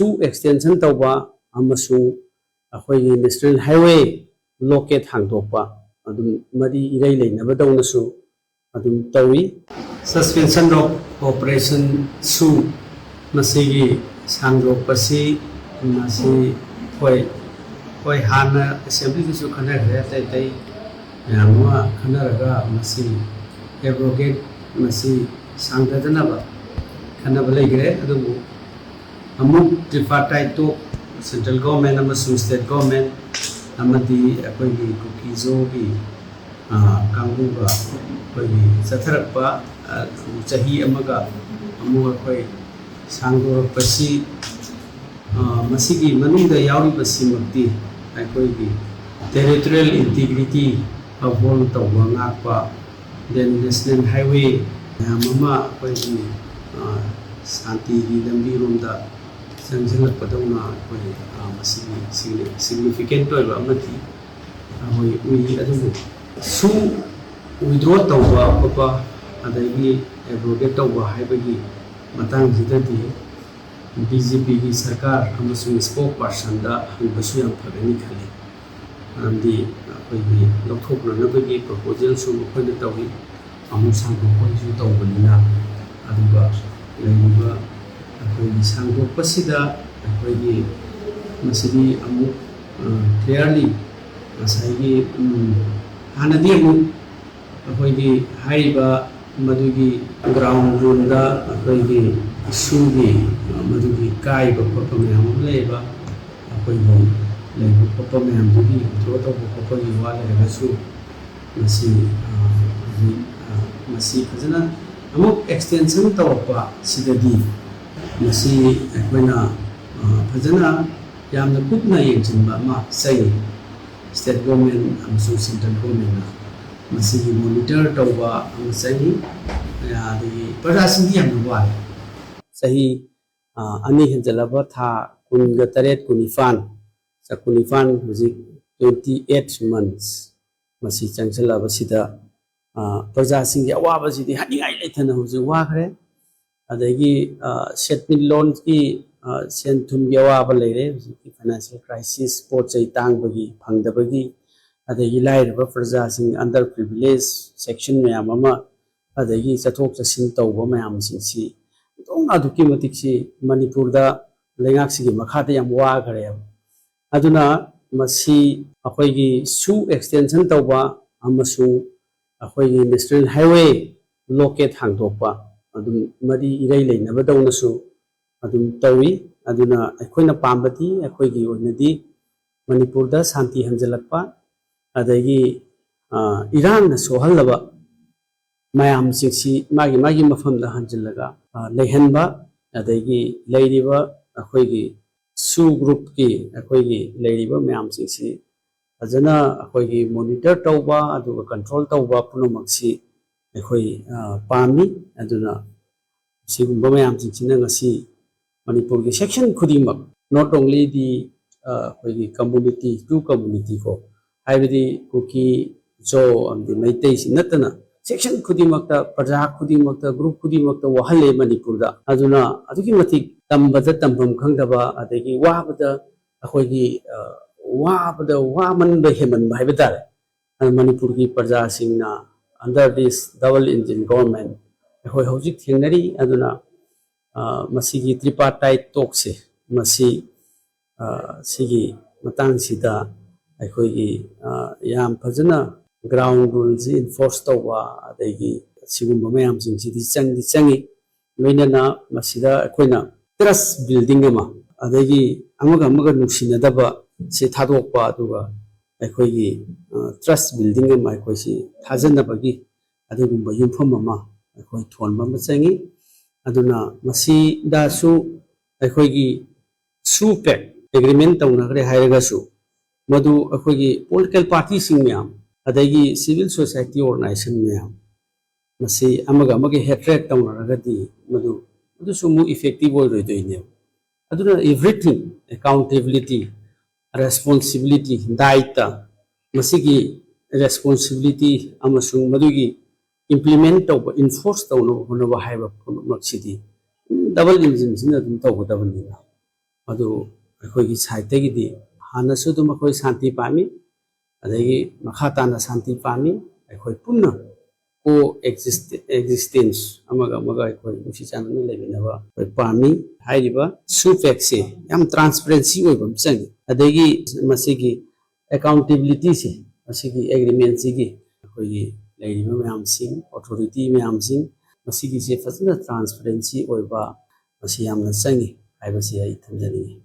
ꯁꯨ ꯑꯦꯛꯁꯇꯦꯟꯁꯟ ꯇꯧꯕ ꯑꯃꯁꯨꯡ ꯑꯩꯈꯣꯏꯒꯤ ꯅꯦꯁꯅꯦꯜ ꯍꯥꯏꯋꯦ ꯕ꯭ꯂꯣꯀꯦꯠ ꯍꯥꯡꯗꯣꯛꯄ ꯑꯗꯨꯝ ꯃꯔꯤ ꯏꯔꯩ ꯂꯩꯅꯕꯗꯧꯅꯁꯨ ꯑꯗꯨꯝ ꯇꯧꯏ ꯁꯁꯄꯦꯟꯁꯟ ꯑꯣꯐ ꯑꯣꯄꯔꯦꯁꯟ ꯁꯨ ꯃꯁꯤꯒꯤ ꯁꯥꯡꯗꯣꯛꯄꯁꯤ ꯃꯁꯤ ꯍꯣꯏ ꯍꯥꯟꯅ ꯑꯦꯁꯦꯝꯕ꯭ꯂꯤꯗꯁꯨ ꯈꯟꯅꯈ꯭ꯔꯦ ꯑꯇꯩ ꯑꯇꯩ ꯃꯌꯥꯝ ꯑꯃ ꯈꯟꯅꯔꯒ ꯃꯁꯤ ꯑꯦꯕ꯭ꯔꯣꯒꯦꯠ ꯃꯁꯤ ꯁꯥꯡꯗꯗꯅꯕ ꯈꯟꯅꯕ ꯂꯩꯈ꯭ꯔꯦ ꯑꯗꯨꯕꯨ ꯑꯃꯨꯛ ꯇ꯭ꯔꯤꯄꯥꯔꯇꯥꯏꯠ ꯇꯣꯛ ꯁꯦꯟꯇ꯭ꯔꯦꯜ ꯒꯣꯔꯃꯦꯟ ꯑꯃꯁꯨꯡ ꯁ꯭ꯇꯦꯠ ꯒꯣꯔꯃꯦꯟ ꯑꯃꯗꯤ ꯑꯩꯈꯣꯏꯒꯤ ꯀꯨꯀꯤꯖꯣꯒꯤ ꯀꯥꯡꯕꯨꯒ ꯑꯩꯈꯣꯏꯒꯤ ꯆꯠꯊꯔꯛꯄ ꯆꯍꯤ ꯑꯃꯒ ꯑꯃꯨꯛ ꯑꯩꯈꯣꯏ ꯁꯥꯡꯗꯣꯔꯛꯄꯁꯤ ꯃꯁꯤꯒꯤ ꯃꯅꯨꯡꯗ ꯌꯥꯎꯔꯤꯕꯁꯤꯃꯛꯇꯤ ꯑꯩꯈꯣꯏꯒꯤ ꯇꯦꯔꯤꯇꯣꯔꯤꯌꯦꯜ ꯏꯟꯇꯤꯒ꯭ꯔꯤꯇꯤ ꯑꯞꯍꯣꯜ ꯇꯧꯕ ꯉꯥꯛꯄ ꯗꯦꯟ ꯅꯦꯁꯅꯦꯜ ꯍꯥꯏꯋꯦ ꯃꯌꯥꯝ ꯑꯃ ꯑꯩꯈꯣꯏꯒꯤ ꯁꯥꯟꯇꯤꯒꯤ ꯂꯝꯕꯤꯔꯣꯝꯗ ꯆꯪꯁꯤꯜꯂꯛꯄꯗꯧꯅ ꯑꯩꯈꯣꯏ ꯃꯁꯤꯒꯤ ꯁꯤꯒꯅꯤꯐꯤꯀꯦꯟꯠ ꯑꯣꯏꯕ ꯑꯃꯗꯤ ꯑꯩꯈꯣꯏ ꯎꯏ ꯑꯗꯨꯕꯨ ꯁꯨ ꯋꯤꯗ꯭ꯔꯣ ꯇꯧꯕ ꯈꯣꯠꯄ ꯑꯗꯒꯤ ꯑꯦꯕ꯭ꯔꯣꯒꯦꯠ ꯇꯧꯕ ꯍꯥꯏꯕꯒꯤ ꯃꯇꯥꯡꯁꯤꯗꯗꯤ BJPꯒꯤ ꯁꯔꯀꯥꯔ ꯑꯃꯁꯨꯡ ꯁ꯭ꯄꯣꯛ ꯄꯥꯔꯁꯟꯗ ꯍꯪꯕꯁꯨ ꯌꯥꯝ ꯐꯒꯅꯤ ꯈꯜꯂꯤ ꯃꯔꯝꯗꯤ ꯑꯩꯈꯣꯏꯒꯤ ꯂꯧꯊꯣꯛꯅꯅꯕꯒꯤ ꯄ꯭ꯔꯣꯄꯣꯖꯦꯜꯁꯨ ꯃꯈꯣꯏꯅ ꯇꯧꯏ ꯑꯃꯨꯛ ꯁꯥꯡꯗꯣꯛꯄꯒꯤꯁꯨ ꯇꯧꯕꯅꯤꯅ ꯑꯗꯨꯒ ꯂꯩꯔꯤꯕ ꯑꯩꯈꯣꯏꯒꯤ ꯁꯥꯡꯗꯣꯛꯄꯁꯤꯗ ꯑꯩꯈꯣꯏꯒꯤ ꯃꯁꯤꯗꯤ ꯑꯃꯨꯛ ꯀ꯭ꯂꯤꯌꯥꯔꯂꯤ ꯉꯁꯥꯏꯒꯤ ꯍꯥꯟꯅꯗꯤ ꯑꯃꯨꯛ ꯑꯩꯈꯣꯏꯒꯤ ꯍꯥꯏꯔꯤꯕ ꯃꯗꯨꯒꯤ ꯒ꯭ꯔꯥꯎꯟ ꯔꯨꯜꯗ ꯑꯩꯈꯣꯏꯒꯤ ꯁꯨꯒꯤ ꯃꯗꯨꯒꯤ ꯀꯥꯏꯕ ꯈꯣꯠꯄ ꯃꯌꯥꯝ ꯑꯃ ꯂꯩꯌꯦꯕ ꯑꯩꯈꯣꯏꯒꯤ ꯂꯩꯕ ꯈꯣꯠꯄ ꯃꯌꯥꯝꯗꯨꯒꯤ ꯋꯤꯗ꯭ꯔꯣ ꯇꯧꯕ ꯈꯣꯠꯄꯒꯤ ꯋꯥ ꯂꯩꯔꯒꯁꯨ ꯃꯁꯤ ꯐꯖꯅ ꯑꯃꯨꯛ ꯑꯦꯛꯁꯇꯦꯟꯁꯟ ꯇꯧꯔꯛꯄ ꯁꯤꯗꯗꯤ ꯃꯁꯤ ꯑꯩꯈꯣꯏꯅ ꯐꯖꯅ ꯌꯥꯝꯅ ꯀꯨꯞꯅ ꯌꯦꯡꯁꯤꯟꯕ ꯑꯃ ꯆꯪꯏ ꯁ꯭ꯇꯦꯠ ꯒꯣꯔꯃꯦꯟ ꯑꯃꯁꯨꯡ ꯁꯦꯟꯇ꯭ꯔꯦꯜ ꯒꯣꯔꯃꯦꯟꯅ ꯃꯁꯤꯒꯤ ꯃꯣꯅꯤꯇꯔ ꯇꯧꯕ ꯑꯃ ꯆꯪꯏ ꯑꯗꯒꯤ प्रजासिंदी याम वाले सही अनी हेंजलबा था कुनगा तरेट कुनिफान सा कुनिफान हुजिक 28 months मसी चंगसलाबा सिदा प्रजासिंदी अवाबसिदी हनिगाई लेथना हुजिक वाखरे अदगी सेटमिल लोन की सेंथुम अवाबा लेरे हुजिक फाइनेंशियल क्राइसिस पोट चै तांगबगी फंगदबगी अदगी लाइरबा प्रजासिंग अंडर प्रिविलेज सेक्शन मयाम अमा अदगी चथोक चसिन तौबा मयाम सिंसी दोंग अदुकी मतिक सी मणिपुर दा लेंगाक सिगी मखाते याम वाखरे अदुना मसी अखोइगी सु एक्सटेंशन तौबा अमसुंग अखोइगी नेशनल हाईवे ब्लॉकेट हांगदोकपा अदुम मरी इरै लेनबदौनसु अदुम तौई अदुना अखोइना पामबदी अखोइगी ओइनदी मणिपुर दा शांति हंजलकपा अदगी इरान सोहलबा मयाम सिंसी मागी मागी मफमदा हंजलगा लेहनबा अदगी लेरिबा अखोइगी सु ग्रुप की अखोइगी लेरिबा मयाम सिंसी फजना अखोइगी मॉनिटर तौबा अदुगा कंट्रोल तौबा पुनमक्सी अखोइ पामी अदुना सिगुंबा मयाम सिंसीना ngasi मणिपुर की सेक्शन खुदिमक नॉट ओनली दी अखोइगी कम्युनिटी टू कम्युनिटी को हाइबदी कुकी जो अमदी मैतै सिनतना सेक्शन खुदिमकता प्रजा खुदिमकता ग्रुप खुदिमकता वहले मणिपुर दा अदुना अदुकी मतिक तंबदा तंबम खंगदबा अदगी वाबदा अखोइगी वाबदा वामन हेमन भाइबतारे मणिपुर की प्रजा सिंगना under this double engine government अखोइ हौजिक थेंगनरी अदुना मसीगी त्रिपार्टाइट टॉक से मसी सिगी मतंग सिदा अखोइगी याम फजना ग्राउंड रूल से इन्फोर्स तौबा अदगी सिगुंबा मयाम सिंगसिदी चंगी लोइनना मसिदा अखोइना ट्रस्ट बिल्डिंग अमा अदगी अमगा नुसिनदबा से थादोकपा अदुगा अखोइगी ट्रस्ट बिल्डिंग अमा अखोइसी थाजनबगी अदुगुंबा युमफम अमा अखोइ थोनबा म चंगी अदुना मसिदासु अखोइगी सुपेक एग्रीमेंट तौनगरे हायरगासु मधु अखोइगी पॉलिटिकल पार्टी सिंग मयाम अदगी सिविल सोसाइटी ऑर्गेनाइजेशन मयाम मसी अमगा अमगे हेट्रेट तौनरगदी मधु मधुसु मु इफेक्टिव ओइरोइदोइने अदुना एवरीथिंग अकाउंटेबिलिटी रेस्पॉन्सिबिलिटी दायित्व मसीगी रेस्पॉन्सिबिलिटी अमसुंग मधुगी इम्प्लीमेंट तौबा इन्फोर्स तौनो होनबा हाइबा मक्सिदी डबल इंजन सिना दुम तौगदबनिना ꯑꯗꯨ ꯑꯩꯈꯣꯏꯒꯤ ꯁꯥꯏꯠꯇꯒꯤꯗꯤ ꯍꯥꯟꯅꯁꯨ ꯑꯗꯨꯝ ꯑꯩꯈꯣꯏ ꯁꯥꯟꯇꯤ ꯄꯥꯝꯃꯤ ꯑꯗꯒꯤ ꯃꯈꯥ ꯇꯥꯅ ꯁꯥꯟꯇꯤ ꯄꯥꯝꯃꯤ ꯑꯩꯈꯣꯏ ꯄꯨꯟꯅ ꯀꯣ ꯑꯦꯛꯖꯤꯁꯇꯦꯟꯁ ꯑꯃꯒ ꯑꯃꯒ ꯑꯩꯈꯣꯏ ꯅꯨꯡꯁꯤ ꯆꯥꯟꯅꯅ ꯂꯩꯃꯤꯟꯅꯕ ꯑꯩꯈꯣꯏ ꯄꯥꯝꯃꯤ ꯍꯥꯏꯔꯤꯕ ꯁꯨꯐꯦꯛꯁꯦ ꯌꯥꯝ ꯇ꯭ꯔꯥꯟꯁꯄꯔꯦꯟꯁꯤ ꯑꯣꯏꯕ ꯑꯃ ꯆꯪꯉꯤ ꯑꯗꯒꯤ ꯃꯁꯤꯒꯤ ꯑꯦꯀꯥꯎꯟꯇꯦꯕꯤꯂꯤꯇꯤꯁꯦ ꯃꯁꯤꯒꯤ ꯑꯦꯒ꯭ꯔꯤꯃꯦꯟꯁꯤꯒꯤ ꯑꯩꯈꯣꯏꯒꯤ ꯂꯩꯔꯤꯕ ꯃꯌꯥꯝꯁꯤꯡ ꯑꯣꯊꯣꯔꯤꯇꯤ ꯃꯌꯥꯝꯁꯤꯡ ꯃꯁꯤꯒꯤꯁꯦ ꯐꯖꯅ ꯇ꯭ꯔꯥꯟꯁꯄꯔꯦꯟꯁꯤ ꯑꯣꯏꯕ ꯃꯁꯤ ꯌꯥꯝꯅ ꯆꯪꯉꯤ ꯍꯥꯏꯕꯁꯤ ꯑꯩ ꯊꯝꯖꯅꯤꯡꯉꯤ